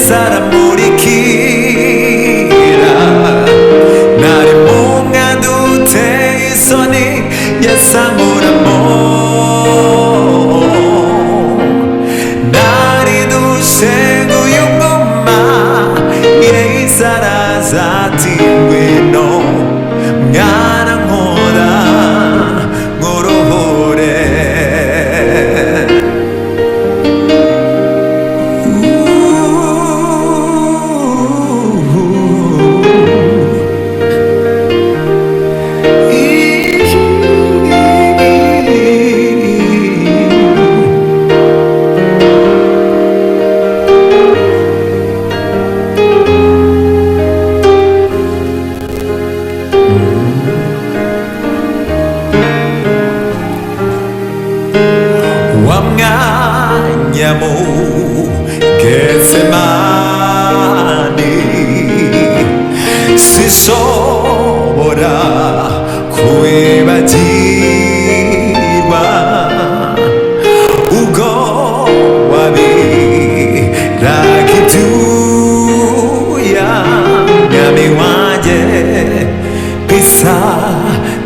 사람 우리끼라 나를 몽아도 돼 있어니 옛사물한 나리 두세고 용고마 예이 살아서 띵위노 가랑 호다 고로호래 Wamnganyamu Getsemani Sisobora kuibatiwa Ugo wabi rakituya Ngami waje Pisa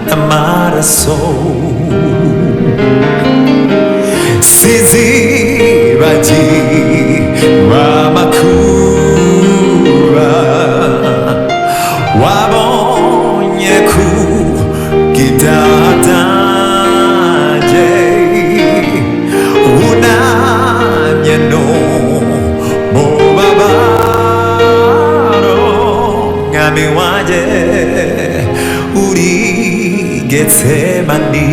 namaraso Sizi baji wamakura wabonyeku kitataje unanyeno mobabaro ngami waje uri Getsemani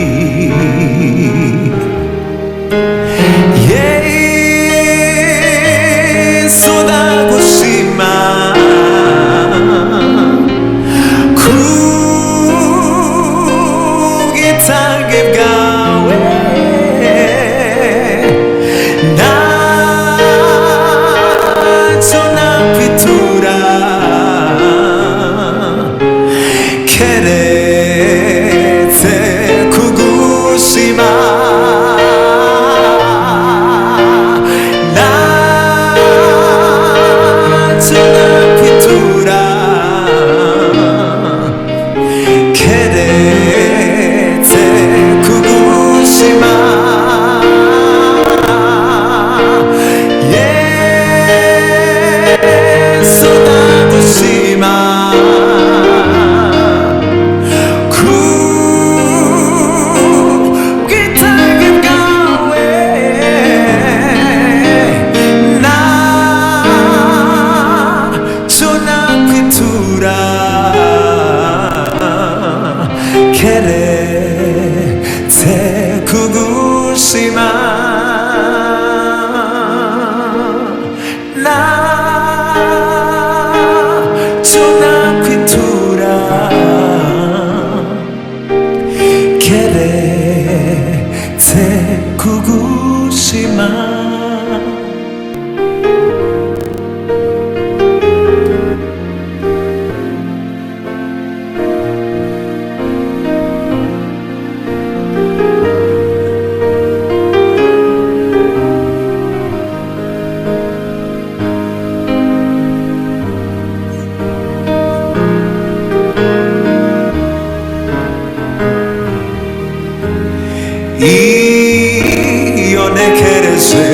Io ne kerese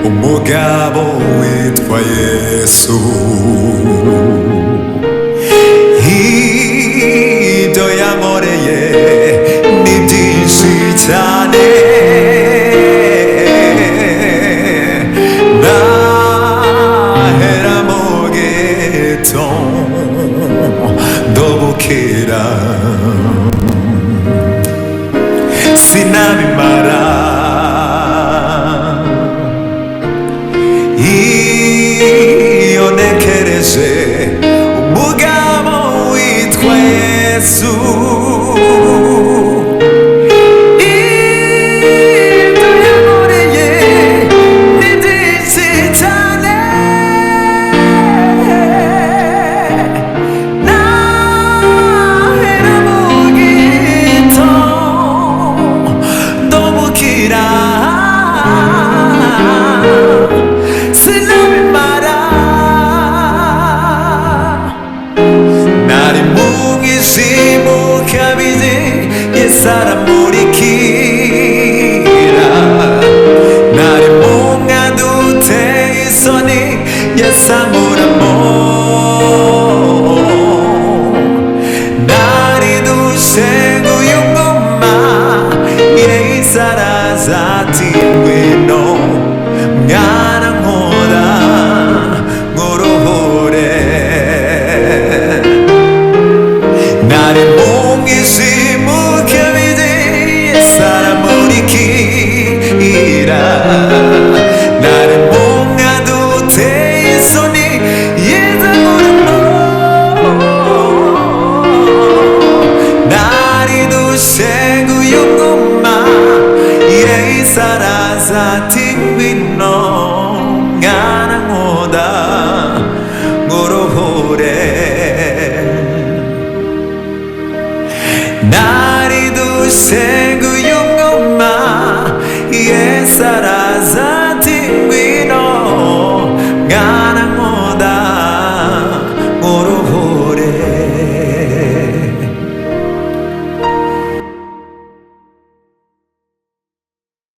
umugabo witwa Yesu ibyo yankoreye ni byinshi cyane nahera mu gito ndobukira sinabimara iyo neke sa tinguino ngana ngoda ngorohore 나를 몽이지 못해비지 사람으리키라 나를 몽아도 대소니 예상으로 나리도 세구 용금마 이래 살아서 팅비노 가나오다 고로호래 나리도 세구 용금마 이래 살아